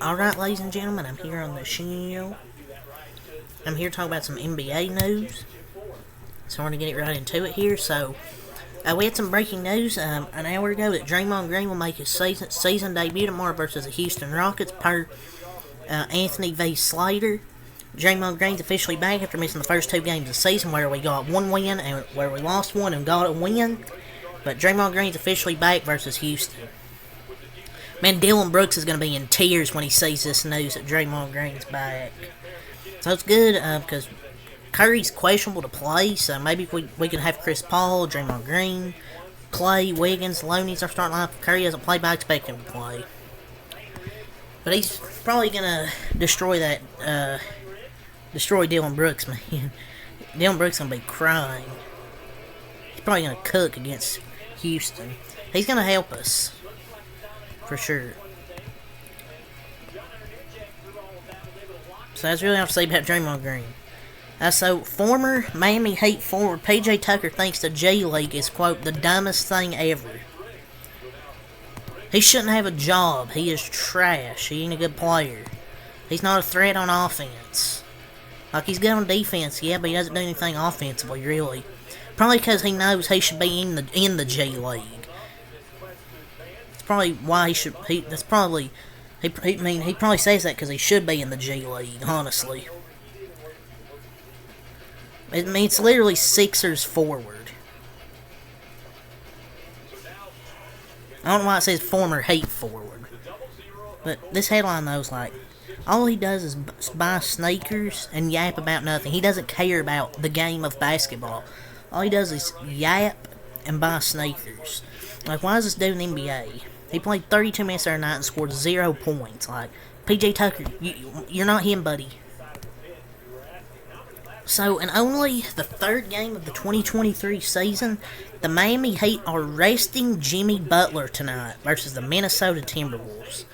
Alright, ladies and gentlemen, I'm here on the show. I'm here to talk about some NBA news. So I'm going to get right into it here. We had some breaking news an hour ago that Draymond Green will make his season debut tomorrow versus the Houston Rockets per Anthony V. Slater. Draymond Green's officially back after missing the first two games of the season where we got one win and where we lost one and got a win. But Draymond Green's officially back versus Houston. Man, Dillon Brooks is going to be in tears when he sees this news that Draymond Green's back. So it's good because Curry's questionable to play, so maybe we can have Chris Paul, Draymond Green, Clay, Wiggins, Loney's our starting lineup. Curry hasn't played, but I expect him to play. But he's probably going to destroy Dillon Brooks, man. Dillon Brooks going to be crying. He's probably going to cook against Houston. He's going to help us. For sure. So that's really all I have to say about Draymond Green. So, former Miami Heat forward PJ Tucker thinks the G League is, quote, the dumbest thing ever. He shouldn't have a job. He is trash. He ain't a good player. He's not a threat on offense. Like, he's good on defense, yeah, but he doesn't do anything offensively, really. Probably because he knows he should be in the G League. Probably why he probably says that because he should be in the G League, honestly. It's literally Sixers forward. I don't know why it says former Heat forward. But this headline though is like, all he does is buy sneakers and yap about nothing. He doesn't care about the game of basketball. All he does is yap and buy sneakers. Like, why is this dude in the NBA? He played 32 minutes the other night and scored 0 points. Like, PJ Tucker, you're not him, buddy. So, in only the third game of the 2023 season, the Miami Heat are resting Jimmy Butler tonight versus the Minnesota Timberwolves.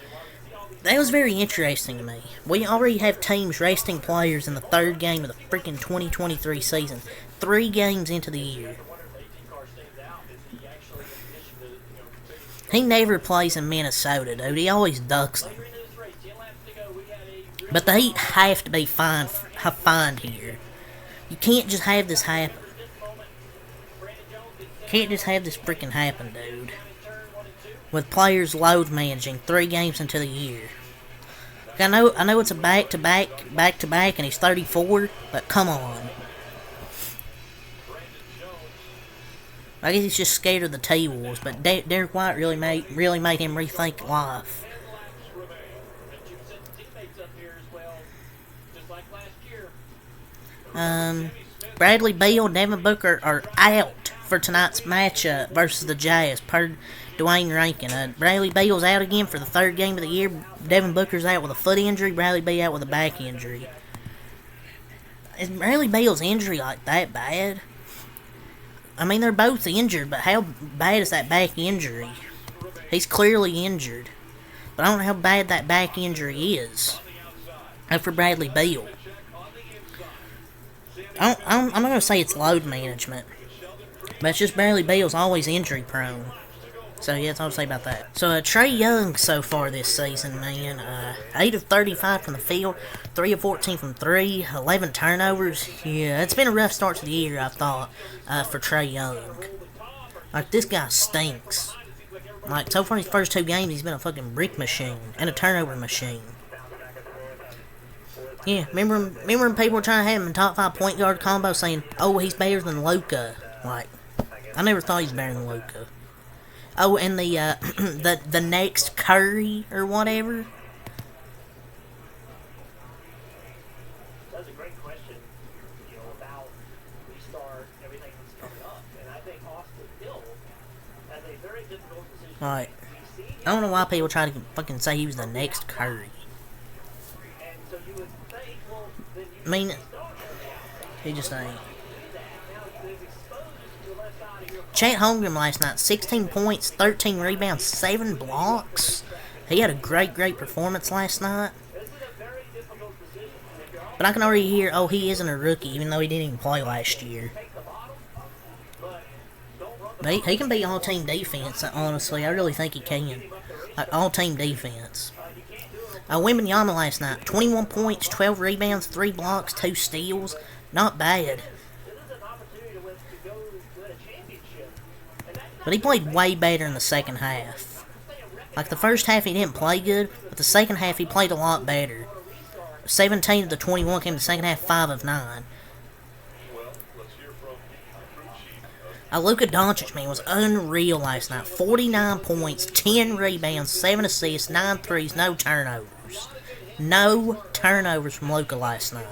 That was very interesting to me. We already have teams resting players in the third game of the freaking 2023 season. 3 games into the year. He never plays in Minnesota, dude. He always ducks them. But the Heat have to be fined here. You can't just have this happen. Can't just have this freaking happen, dude. With players load managing 3 games into the year. I know it's a back-to-back, and he's 34, but come on. I guess he's just scared of the T-Wolves, but Derek White really made him rethink life. Bradley Beal and Devin Booker are out for tonight's matchup versus the Jazz, per Dwayne Rankin. Bradley Beal's out again for the third game of the year. Devin Booker's out with a foot injury. Bradley Beal out with a back injury. Is Bradley Beal's injury like that bad? I mean, they're both injured, but how bad is that back injury? He's clearly injured. But I don't know how bad that back injury is. For Bradley Beal. I'm not going to say it's load management. But it's just Bradley Beal's always injury prone. So, yeah, that's all I'll say about that. So, Trae Young so far this season, man. 8 of 35 from the field, 3 of 14 from 3, 11 turnovers. Yeah, it's been a rough start to the year, I thought, for Trae Young. Like, this guy stinks. Like, so far in his first 2 games, he's been a fucking brick machine and a turnover machine. Yeah, remember when people were trying to have him in top 5 point guard combo saying, oh, he's better than Luka. Like, I never thought he's better than Luka. Oh, and the next Curry or whatever. That's a great question, about restart, everything that's coming up. And I think Austin Hill has a very difficult decision. Right. I don't know why people try to fucking say he was the next Curry. And so you would think, well, then you I mean, he just ain't. Chet Holmgren last night, 16 points, 13 rebounds, 7 blocks. He had a great performance last night. But I can already hear, oh, he isn't a rookie, even though he didn't even play last year. But he can be all-team defense, honestly. I really think he can. Like, all-team defense. Wembanyama last night, 21 points, 12 rebounds, 3 blocks, 2 steals. Not bad. This is an opportunity to go win a championship. And that's But he played way better in the second half. Like, the first half he didn't play good, but the second half he played a lot better. 17 of the 21 came in the second half, 5 of 9. Luka Doncic, man, was unreal last night. 49 points, 10 rebounds, 7 assists, 9 threes, no turnovers. No turnovers from Luka last night.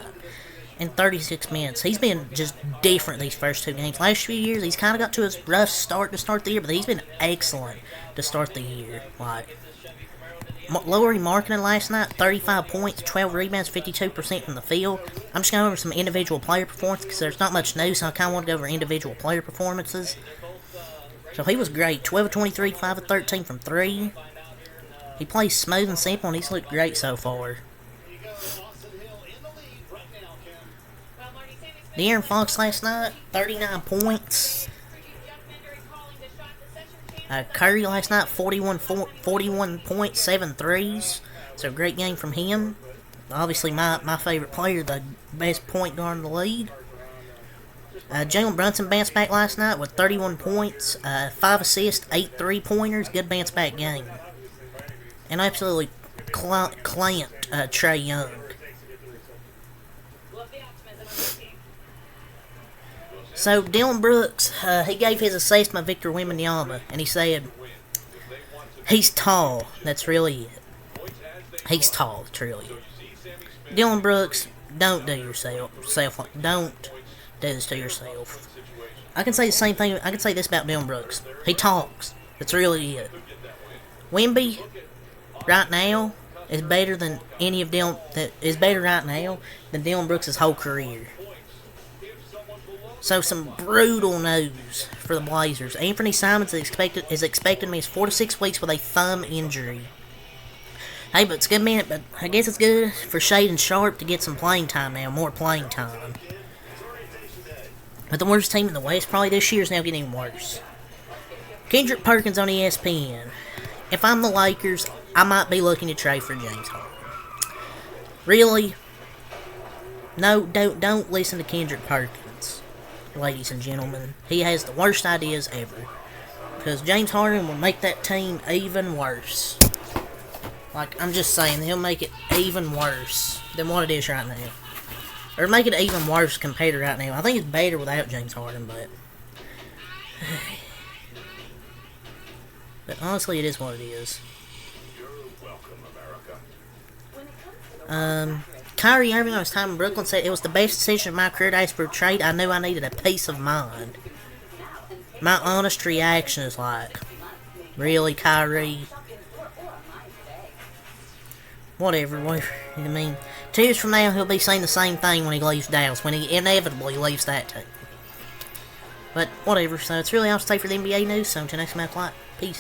In 36 minutes. He's been just different these first 2 games. Last few years, he's kind of got to his rough start to start the year, but he's been excellent to start the year. Like, Lauri Markkanen last night, 35 points, 12 rebounds, 52% from the field. I'm just going over some individual player performances because there's not much news, so I kind of want to go over individual player performances. So he was great. 12 of 23, 5 of 13 from 3. He plays smooth and simple, and he's looked great so far. De'Aaron Fox last night, 39 points. Curry last night, 41 points, 7 threes. So great game from him. Obviously my favorite player, the best point guard in the league. Jalen Brunson bounced back last night with 31 points, 5 assists, 8 3-pointers. Good bounce back game. And absolutely clamped Trae Young. So, Dillon Brooks, he gave his assessment of Victor Wembanyama, and he said, he's tall, that's really it. He's tall, that's really it. Dillon Brooks, don't do don't do this to yourself. I can say the same thing, I can say this about Dillon Brooks. He talks, that's really it. Wemby, right now, is better than right now than Dillon Brooks' whole career. So some brutal news for the Blazers. Anthony Simons is expected to miss 4 to 6 weeks with a thumb injury. Hey, but it's good, man. But I guess it's good for Shaedon Sharpe to get some playing time now, more playing time. But the worst team in the West probably this year is now getting worse. Kendrick Perkins on ESPN. If I'm the Lakers, I might be looking to trade for James Harden. Really? No, don't listen to Kendrick Perkins. Ladies and gentlemen, he has the worst ideas ever. Because James Harden will make that team even worse. Like, I'm just saying, he'll make it even worse than what it is right now. Or make it even worse compared to right now. I think it's better without James Harden, but... But honestly, it is what it is. Kyrie Irving on his time in Brooklyn said it was the best decision of my career to ask for a trade. I knew I needed a peace of mind. My honest reaction is like, really, Kyrie? Whatever, I mean, 2 years from now, he'll be saying the same thing when he leaves Dallas, when he inevitably leaves that team. But, whatever, so it's really all to say for the NBA news, so until next time, peace.